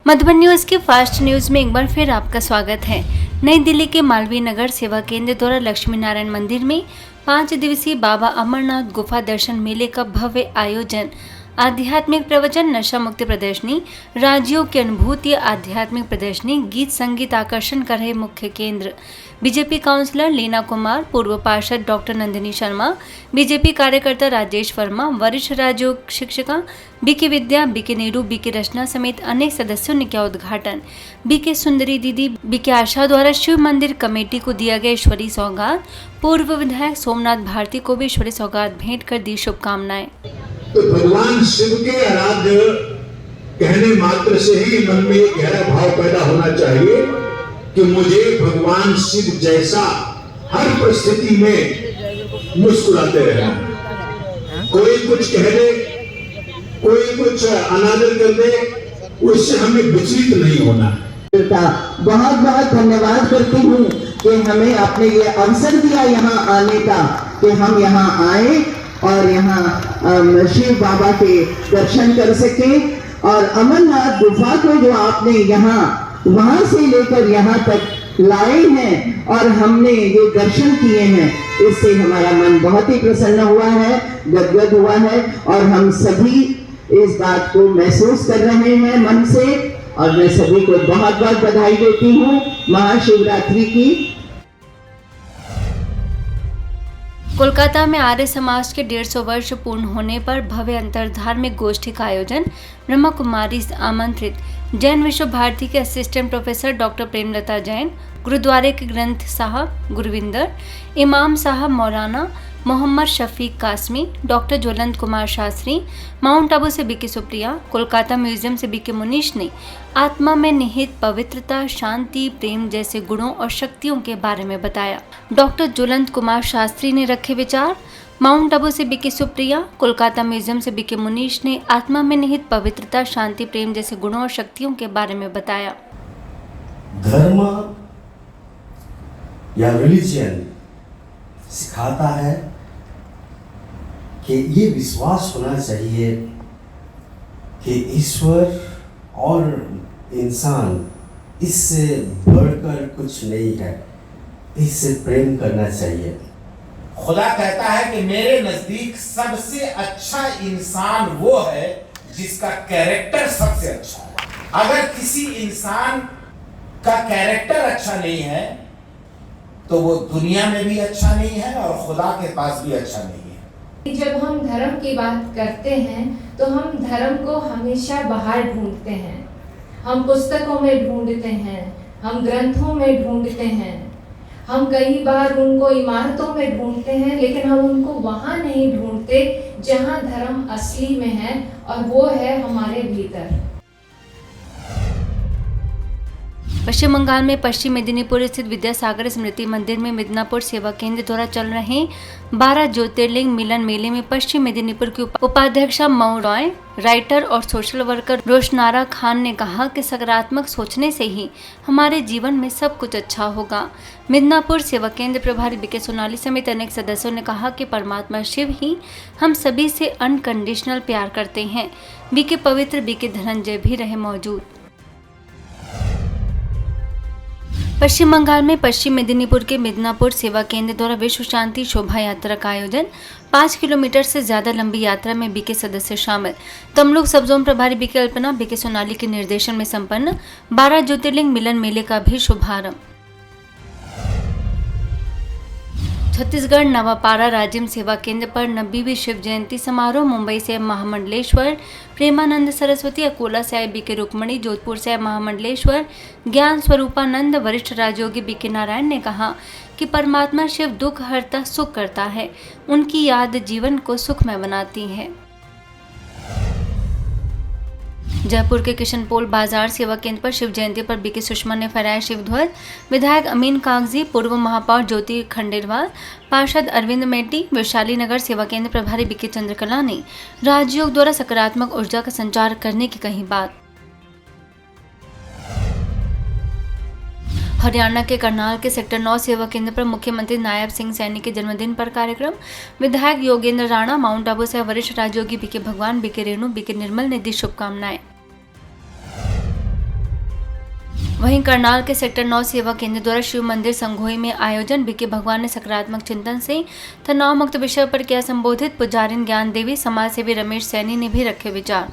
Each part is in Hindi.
मधुबन न्यूज के फास्ट न्यूज में एक बार फिर आपका स्वागत है। नई दिल्ली के मालवीय नगर सेवा केंद्र द्वारा लक्ष्मी नारायण मंदिर में 5 दिवसीय बाबा अमरनाथ गुफा दर्शन मेले का भव्य आयोजन, आध्यात्मिक प्रवचन, नशा मुक्ति प्रदर्शनी, राज्यों की अनुभूति, आध्यात्मिक प्रदर्शनी, गीत संगीत आकर्षण कर रहे मुख्य केंद्र। बीजेपी काउंसलर लीना कुमार, पूर्व पार्षद डॉक्टर नंदिनी शर्मा, बीजेपी कार्यकर्ता राजेश वर्मा, वरिष्ठ राजयोग शिक्षिका बीके विद्या, बीके नीरू, बीके रचना समेत अनेक सदस्यों ने किया उद्घाटन। बीके सुंदरी दीदी, बीके आशा द्वारा शिव मंदिर कमेटी को दिया गया ईश्वरीय सौगात। पूर्व विधायक सोमनाथ भारती को भी ईश्वरीय सौगात भेंट कर दी शुभकामनाएं। तो भगवान शिव के आराध्य कहने मात्र से ही मन में एक गहरा भाव पैदा होना चाहिए कि मुझे भगवान शिव जैसा हर परिस्थिति में मुस्कुराते रहना। कोई कुछ कह दे, कोई कुछ अनादर कर दे, उससे हमें विचलित नहीं होना। बहुत बहुत धन्यवाद करती हूँ कि हमें आपने ये अवसर दिया यहाँ आने का, कि हम यहाँ आए और यहाँ शिव बाबा के दर्शन कर सके। और अमरनाथ गुफा को जो आपने यहाँ वहां से लेकर यहाँ तक लाए हैं और हमने ये दर्शन किए हैं, इससे हमारा मन बहुत ही प्रसन्न हुआ है, गदगद हुआ है और हम सभी इस बात को महसूस कर रहे हैं मन से। और मैं सभी को बहुत बहुत बधाई देती हूँ महाशिवरात्रि की। कोलकाता में आर्य समाज के 150 वर्ष पूर्ण होने पर भव्य अंतर्धार्मिक गोष्ठी का आयोजन। ब्रह्मा कुमारी आमंत्रित। जैन विश्व भारती के assistant professor doctor Premlata Jain, गुरुद्वारे के ग्रंथ साहब गुरविंदर, इमाम साहब मौलाना मोहम्मद शफीक कासमी, डॉक्टर ज्वलंत कुमार शास्त्री, माउंट आबू से बीके सुप्रिया, कोलकाता म्यूजियम से बीके मुनीश ने आत्मा में निहित पवित्रता, शांति, प्रेम जैसे गुणों और शक्तियों के बारे में बताया। डॉक्टर ज्वलंत कुमार शास्त्री ने रखे विचार। माउंट आबू से बीके सुप्रिया, कोलकाता म्यूजियम से बीके मुनीश ने आत्मा में निहित पवित्रता, शांति, प्रेम जैसे गुणों और शक्तियों के बारे में बताया। धर्म या रिलीजन सिखाता है कि ये विश्वास होना चाहिए कि ईश्वर और इंसान इससे बढ़कर कुछ नहीं है, इससे प्रेम करना चाहिए। खुदा कहता है कि मेरे नजदीक सबसे अच्छा इंसान वो है जिसका कैरेक्टर सबसे अच्छा है। अगर किसी इंसान का कैरेक्टर अच्छा नहीं है तो वो दुनिया में भी अच्छा नहीं है और खुदा के पास भी अच्छा नहीं है। जब हम धर्म की बात करते हैं तो हम धर्म को हमेशा बाहर ढूंढते हैं, हम पुस्तकों में ढूंढते हैं, हम ग्रंथों में ढूंढते हैं, हम कई बार उनको इमारतों में ढूंढते हैं, लेकिन हम उनको वहाँ नहीं ढूंढते जहाँ धर्म असली में है, और वो है हमारे भीतर। पश्चिम बंगाल में पश्चिम मेदिनीपुर स्थित विद्यासागर स्मृति मंदिर में मिदनापुर सेवा केंद्र द्वारा चल रहे 12 ज्योतिर्लिंग मिलन मेले में पश्चिम मेदिनीपुर की उपाध्यक्षा मऊ रॉय, राइटर और सोशल वर्कर रोशनारा खान ने कहा कि सकारात्मक सोचने से ही हमारे जीवन में सब कुछ अच्छा होगा। मिदनापुर सेवा केंद्र प्रभारी बीके सोनाली समेत अनेक सदस्यों ने कहा कि परमात्मा शिव ही हम सभी से अनकंडीशनल प्यार करते हैं। बीके पवित्र बीके धनंजय भी रहे मौजूद। पश्चिम बंगाल में पश्चिम मेदिनीपुर के मिदनापुर सेवा केंद्र द्वारा विश्व शांति शोभा यात्रा का आयोजन। 5 किलोमीटर से ज्यादा लंबी यात्रा में बीके सदस्य शामिल। तमलुक सब जोन प्रभारी बीके अल्पना, बीके सोनाली के निर्देशन में संपन्न 12 ज्योतिर्लिंग मिलन मेले का भी शुभारंभ। छत्तीसगढ़ नवापारा राजिम सेवा केंद्र पर 90वीं शिव जयंती समारोह। मुंबई से महामंडलेश्वर प्रेमानंद सरस्वती, अकोला से आए बीके रुक्मणी, जोधपुर से आए महामंडलेश्वर ज्ञान स्वरूपानंद, वरिष्ठ राजयोगी बीके नारायण ने कहा कि परमात्मा शिव दुख हरता सुख करता है, उनकी याद जीवन को सुखमय बनाती है। जयपुर के किशनपोल बाजार सेवा केंद्र पर शिव जयंती पर बीके सुषमा ने फहराया शिव ध्वज। विधायक अमीन कागजी, पूर्व महापौर ज्योति खंडेलवाल, पार्षद अरविंद मेटी, वैशाली नगर सेवा केंद्र प्रभारी बीके चंद्रकला ने राजयोग द्वारा सकारात्मक ऊर्जा का संचार करने की कही बात। हरियाणा के करनाल के सेक्टर 9 सेवा केंद्र पर मुख्यमंत्री नायब सिंह सैनी के जन्मदिन पर कार्यक्रम। विधायक योगेंद्र राणा, माउंट आबू से वरिष्ठ राजयोगी बीके भगवान, बीके रेणु, बीके निर्मल ने दी शुभकामनाएं। वहीं करनाल के सेक्टर 9 सेवा केंद्र द्वारा शिव मंदिर संघोई में आयोजन बीके भगवान ने सकारात्मक चिंतन से तनाव मुक्त विषय पर किया संबोधित। पुजारिन ज्ञान देवी, समाज सेवी रमेश सैनी ने भी रखे विचार।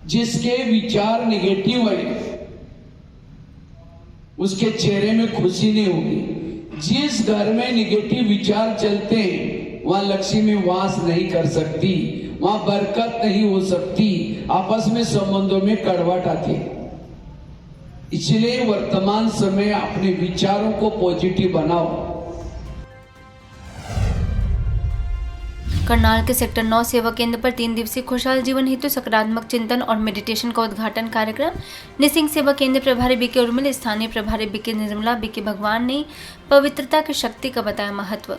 जिसके विचार निगेटिव है उसके चेहरे में खुशी नहीं होगी। जिस घर में निगेटिव विचार चलते हैं वहां लक्ष्मी वास नहीं कर सकती, वहां बरकत नहीं हो सकती, आपस में संबंधों में कड़वाहट आती है। इसलिए वर्तमान समय अपने विचारों को पॉजिटिव बनाओ। करनाल के सेक्टर 9 सेवा केंद्र पर 3 दिवसीय खुशहाल जीवन हेतु सकारात्मक चिंतन और मेडिटेशन का उद्घाटन कार्यक्रम। निसिंग सेवा केंद्र प्रभारी बीके उर्मिल, स्थानीय प्रभारी बीके निर्मला, बीके भगवान ने पवित्रता की शक्ति का बताया महत्व।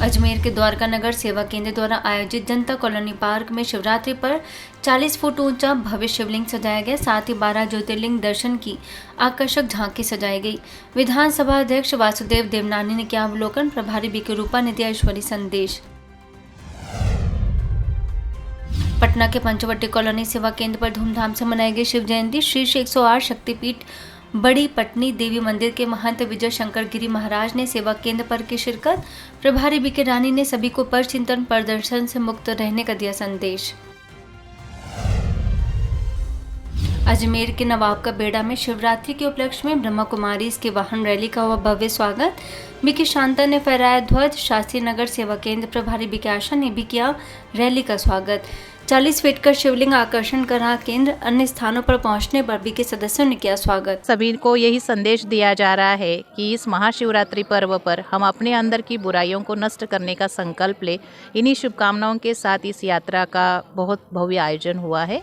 अजमेर के द्वारका नगर सेवा केंद्र द्वारा आयोजित जनता कॉलोनी पार्क में शिवरात्रि पर 40 फुट ऊंचा भव्य शिवलिंग सजाया गया। साथ ही 12 ज्योतिर्लिंग दर्शन की आकर्षक झांकी सजाई गई। विधानसभा अध्यक्ष वासुदेव देवनानी ने किया अवलोकन। प्रभारी बीके रूपा ने दिया ईश्वरी संदेश। पटना के पंचवटी कॉलोनी सेवा केंद्र पर धूमधाम से मनाई गई शिव जयंती। शीर्ष 108 शक्तिपीठ बड़ी पटनी देवी मंदिर के महंत विजय शंकर गिरी महाराज ने सेवा केंद्र पर की शिरकत। प्रभारी बीके रानी ने सभी को पर चिंतन प्रदर्शन से मुक्त रहने का दिया संदेश। अजमेर के नवाब का बेड़ा में शिवरात्रि के उपलक्ष्य में ब्रह्मा कुमारी के वाहन रैली का हुआ भव्य स्वागत। बीके शांता ने फहराया ध्वज। शास्त्री नगर सेवा केंद्र प्रभारी बीके आशा ने भी किया रैली का स्वागत। 40 फीट का शिवलिंग आकर्षण कर रहा केंद्र। अन्य स्थानों पर पहुंचने पर बीके सदस्यों ने किया स्वागत। सभी को यही संदेश दिया जा रहा है कि इस महाशिवरात्रि पर्व पर हम अपने अंदर की बुराइयों को नष्ट करने का संकल्प ले। इन्हीं शुभकामनाओं के साथ इस यात्रा का बहुत भव्य आयोजन हुआ है।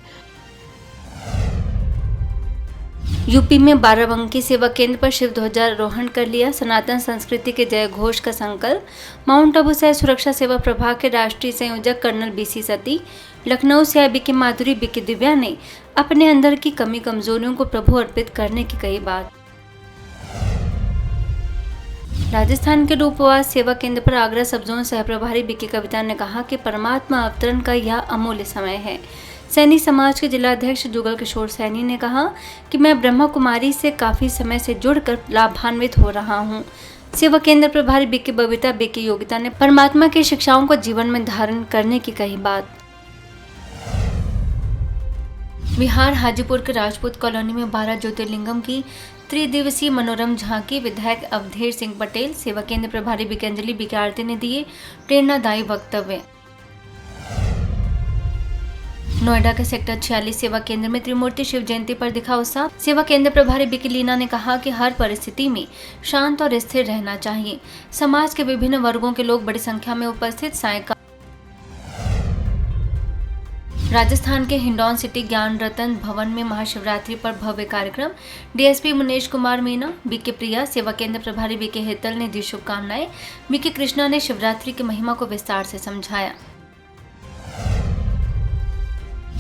यूपी में बाराबंकी सेवा केंद्र पर शिव ध्वजारोहण कर लिया। सनातन संस्कृति के जय घोष का संकल्प। माउंट आबू से सुरक्षा सेवा प्रभाग के राष्ट्रीय संयोजक कर्नल बीसी सती, लखनऊ से बीके माधुरी, बीके दिव्या ने अपने अंदर की कमी कमजोरियों को प्रभु अर्पित करने की कही बात। राजस्थान के रूपवास सेवा केंद्र पर आगरा सब जोन सह प्रभारी बीके कविता ने कहा कि परमात्मा अवतरण का यह अमूल्य समय है। सैनी समाज के जिलाध्यक्ष जुगल किशोर सैनी ने कहा कि मैं ब्रह्मा कुमारी से काफी समय से जुड़कर लाभान्वित हो रहा हूं। सेवा केंद्र प्रभारी बीके बबीता, बीके योगिता ने परमात्मा की शिक्षाओं को जीवन में धारण करने की कही बात। बिहार हाजीपुर के राजपूत कॉलोनी में 12 ज्योतिर्लिंगम की त्रिदिवसीय मनोरम झांकी। विधायक अवधेर सिंह पटेल, सेवा केंद्र प्रभारी बीके अंजलि, बीके आरती ने दिए प्रेरणादायी वक्तव्य। नोएडा के सेक्टर 46 सेवा केंद्र में त्रिमूर्ति शिव जयंती पर दिखा उत्साह। सेवा केंद्र प्रभारी बीके लीना ने कहा कि हर परिस्थिति में शांत और स्थिर रहना चाहिए। समाज के विभिन्न वर्गों के लोग बड़ी संख्या में उपस्थित। सायंकाल राजस्थान के हिंडौन सिटी ज्ञान रतन भवन में महाशिवरात्रि पर भव्य कार्यक्रम। डीएसपी मुनेश कुमार मीना, बीके प्रिया, सेवा केंद्र प्रभारी बीके हेतल ने दी शुभकामनाएं। बीके कृष्णा ने शिवरात्रि की महिमा को विस्तार से समझाया।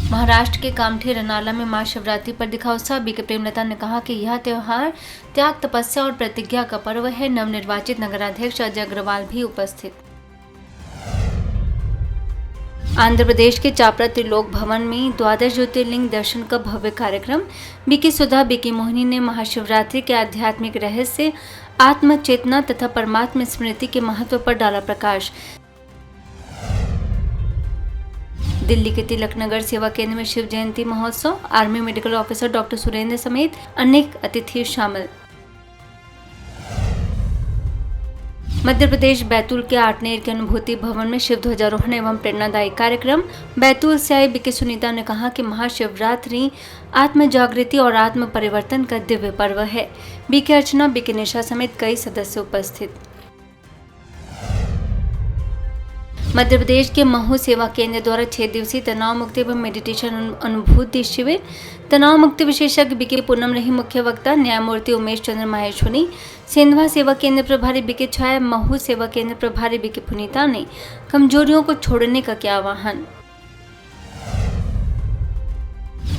महाराष्ट्र के कामठी रनाला में महाशिवरात्रि पर दिखा उत्साह। बीके प्रेमलता ने कहा कि यह त्योहार त्याग, तपस्या और प्रतिज्ञा का पर्व है। नवनिर्वाचित नगराध्यक्ष अजय अग्रवाल भी उपस्थित। आंध्र प्रदेश के चापरा त्रिलोक भवन में 12 ज्योतिर्लिंग दर्शन का भव्य कार्यक्रम। बीके सुधा, बीके मोहिनी ने महाशिवरात्रि के आध्यात्मिक रहस्य, आत्म चेतना तथा परमात्मा स्मृति के महत्व पर डाला प्रकाश। दिल्ली के तिलक नगर सेवा केंद्र में शिव जयंती महोत्सव। Army medical officer doctor Surendra समेत अनेक अतिथि शामिल। मध्य प्रदेश बैतूल के आटनेर के अनुभूति भवन में शिव ध्वजारोहण एवं प्रेरणादायी कार्यक्रम। बैतूल से आई बीके सुनीता ने कहा कि महाशिवरात्रि आत्म जागृति और आत्म परिवर्तन का दिव्य पर्व है। बीके अर्चना, बीके निशा समेत कई सदस्य उपस्थित। मध्य प्रदेश के महू सेवा केंद्र द्वारा 6 दिवसीय तनाव मुक्ति एवं मेडिटेशन अनुभूति शिविर। तनाव मुक्ति विशेषज्ञ बीके पूनम रही मुख्य वक्ता। न्यायमूर्ति उमेश चंद्र माहेश्वरी, सेंधवा सेवा केंद्र प्रभारी बीके छाया, महू सेवा केंद्र प्रभारी बीके पुनीता ने कमजोरियों को छोड़ने का किया आह्वान।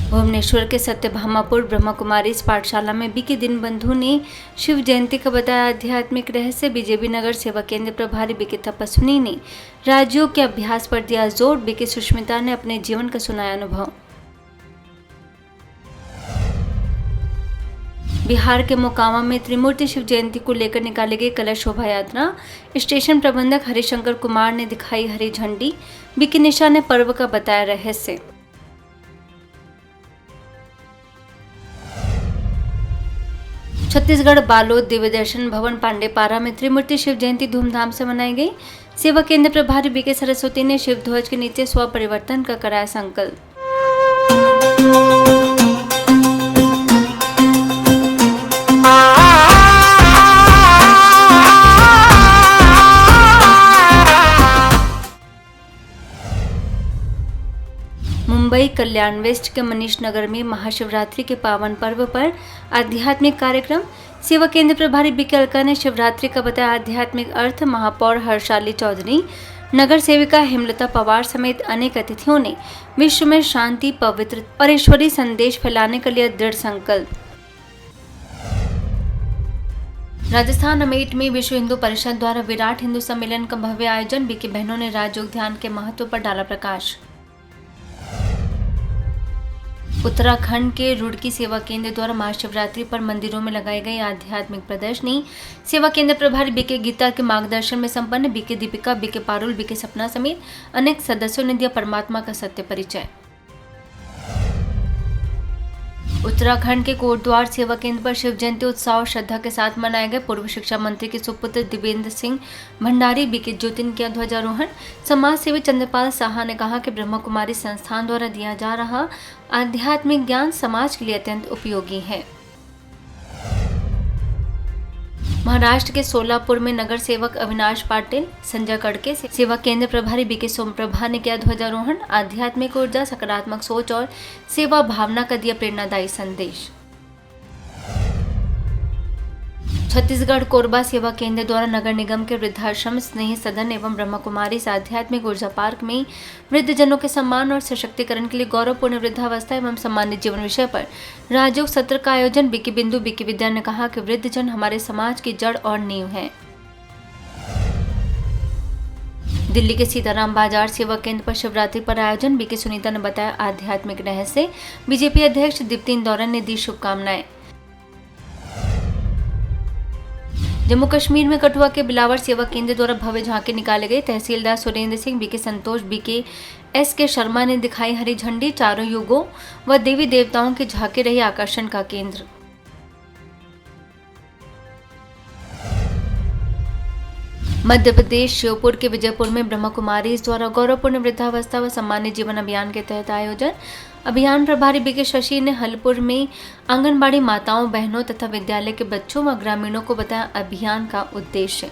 भुवनेश्वर के सत्यभामापुर ब्रह्मा कुमारी पाठशाला में बीके दीनबंधु ने शिव जयंती का बताया आध्यात्मिक रहस्य। बीजेपी नगर सेवा केंद्र प्रभारी बीके तपस्विनी ने राज्यों के अभ्यास पर दिया जोर। बीके सुष्मिता ने अपने जीवन का सुनाया अनुभव। बिहार के मोकामा में त्रिमूर्ति शिव जयंती को लेकर निकाली गई कलश शोभा यात्रा। स्टेशन प्रबंधक हरिशंकर कुमार ने दिखाई हरी झंडी। बीके निशा ने पर्व का बताया रहस्य। छत्तीसगढ़ बालोद दिव्य दर्शन भवन पांडेपारा में त्रिमूर्ति शिव जयंती धूमधाम से मनाई गई। सेवा केंद्र प्रभारी बीके सरस्वती ने शिव ध्वज के नीचे स्व परिवर्तन का कराया संकल्प। मुंबई कल्याण वेस्ट के मनीष नगर में महाशिवरात्रि के पावन पर्व पर आध्यात्मिक कार्यक्रम। सेवा केंद्र प्रभारी बीके अलका ने शिवरात्रि का बताया आध्यात्मिक अर्थ। महापौर हर्षाली चौधरी, नगर सेविका हेमलता पवार समेत अनेक अतिथियों ने विश्व में शांति, पवित्र और ईश्वरीय संदेश फैलाने के लिए दृढ़ संकल्प। राजस्थान अमेठ में विश्व हिंदू परिषद द्वारा विराट हिंदू सम्मेलन का भव्य आयोजन। बीके बहनों ने राजयोग ध्यान के महत्व पर डाला प्रकाश। उत्तराखंड के रुड़की सेवा केंद्र द्वारा महाशिवरात्रि पर मंदिरों में लगाई गई आध्यात्मिक प्रदर्शनी। सेवा केंद्र प्रभारी बीके गीता के मार्गदर्शन में संपन्न। BK Deepika, BK Parul, BK Sapna समेत अनेक सदस्यों ने दिया परमात्मा का सत्य परिचय। उत्तराखंड के कोटद्वार सेवा केंद्र पर शिव जयंती उत्साह और श्रद्धा के साथ मनाए गए। पूर्व शिक्षा मंत्री के सुपुत्र दिवेंद्र सिंह भंडारी, बीके ज्योति ने किया ध्वजारोहण। समाज सेवी चंद्रपाल साहा ने कहा कि ब्रह्मा कुमारी संस्थान द्वारा दिया जा रहा आध्यात्मिक ज्ञान समाज के लिए अत्यंत उपयोगी है। महाराष्ट्र के सोलापुर में नगर सेवक अविनाश पाटिल, संजय कड़के, सेवा केंद्र प्रभारी बीके सोमप्रभा ने किया ध्वजारोहण। आध्यात्मिक ऊर्जा, सकारात्मक सोच और सेवा भावना का दिया प्रेरणादायी संदेश। छत्तीसगढ़ कोरबा सेवा केंद्र द्वारा नगर निगम के वृद्धाश्रम, स्नेह सदन एवं ब्रह्मा कुमारी आध्यात्मिक ऊर्जा पार्क में वृद्धजनों के सम्मान और सशक्तिकरण के लिए गौरवपूर्ण वृद्धावस्था एवं सम्मानित जीवन विषय पर राजयोग सत्र का आयोजन। बीके बिंदु, बीके विद्या ने कहा कि वृद्धजन हमारे समाज की जड़ और नींव है। दिल्ली के सीताराम बाजार सेवा केंद्र पर शिवरात्रि पर आयोजन। बीके सुनीता ने बताया आध्यात्मिक रहस्य। बीजेपी अध्यक्ष दीप्ति इंदौरन ने दी शुभकामनाएं। जम्मू कश्मीर में कठुआ के बिलावर सेवा केंद्र द्वारा भव्य झांकी निकाले गए। तहसीलदार सुरेंद्र सिंह, बीके संतोष, बीके एस.के. शर्मा ने दिखाई हरी झंडी। चारों युगों व देवी देवताओं की झांकी रही आकर्षण का केंद्र। मध्य प्रदेश श्योपुर के विजयपुर में ब्रह्मा कुमारी द्वारा गौरवपूर्ण वृद्धावस्था व सम्मानित जीवन अभियान के तहत आयोजन। अभियान प्रभारी बीके शशि ने हलपुर में आंगनबाड़ी माताओं, बहनों तथा विद्यालय के बच्चों व ग्रामीणों को बताया अभियान का उद्देश्य।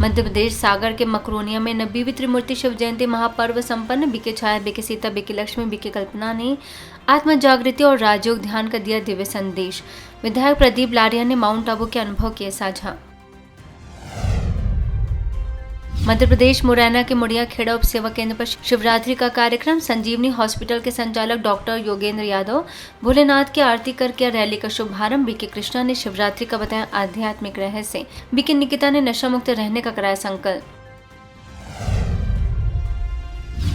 मध्य प्रदेश सागर के मकरोनिया में 90वीं त्रिमूर्ति शिव जयंती महापर्व संपन्न। BK Chhaya, BK Sita, BK Lakshmi, BK Kalpana ने आत्म जागृति और राजयोग ध्यान का दिया दिव्य संदेश। विधायक प्रदीप लारिया ने माउंट आबू के अनुभव किए साझा। मध्य प्रदेश मुरैना के मुड़िया खेड़ा उप सेवा केंद्र पर शिवरात्रि का कार्यक्रम। संजीवनी हॉस्पिटल के संचालक डॉक्टर योगेंद्र यादव भोलेनाथ की आरती कर किया रैली का शुभारंभ। बीके कृष्णा ने शिवरात्रि का बताया आध्यात्मिक रहस्य। बीके निकिता ने नशा मुक्त रहने का कराया संकल्प।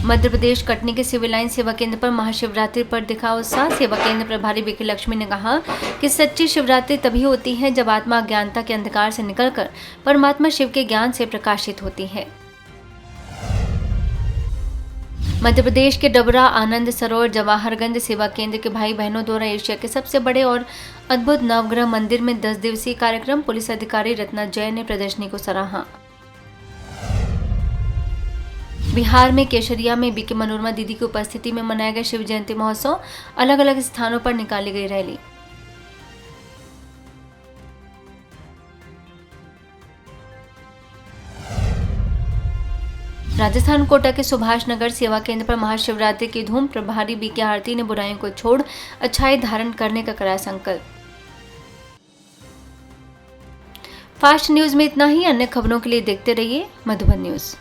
मध्य प्रदेश कटनी के सिविल लाइन सेवा केंद्र पर महाशिवरात्रि पर दिखा उत्साह। सेवा केंद्र प्रभारी बीके लक्ष्मी ने कहा कि सच्ची शिवरात्रि तभी होती है जब आत्मा अज्ञानता के अंधकार से निकलकर परमात्मा शिव के ज्ञान से प्रकाशित होती है। मध्य प्रदेश के डबरा आनंद सरोवर जवाहरगंज सेवा केंद्र के भाई बहनों द्वारा एशिया के सबसे बड़े और अद्भुत नवग्रह मंदिर में 10 दिवसीय कार्यक्रम। पुलिस अधिकारी रत्ना जय ने प्रदर्शनी को सराहा। बिहार में केशरिया में बीके मनोरमा दीदी की उपस्थिति में मनाया गया शिव जयंती महोत्सव। अलग अलग स्थानों पर निकाली गई रैली। राजस्थान कोटा के सुभाष नगर सेवा केंद्र पर महाशिवरात्रि की धूम। प्रभारी बीके आरती ने बुराइयों को छोड़ अच्छाई धारण करने का कराया संकल्प। फास्ट न्यूज में इतना ही। अन्य खबरों के लिए देखते रहिए मधुबन न्यूज।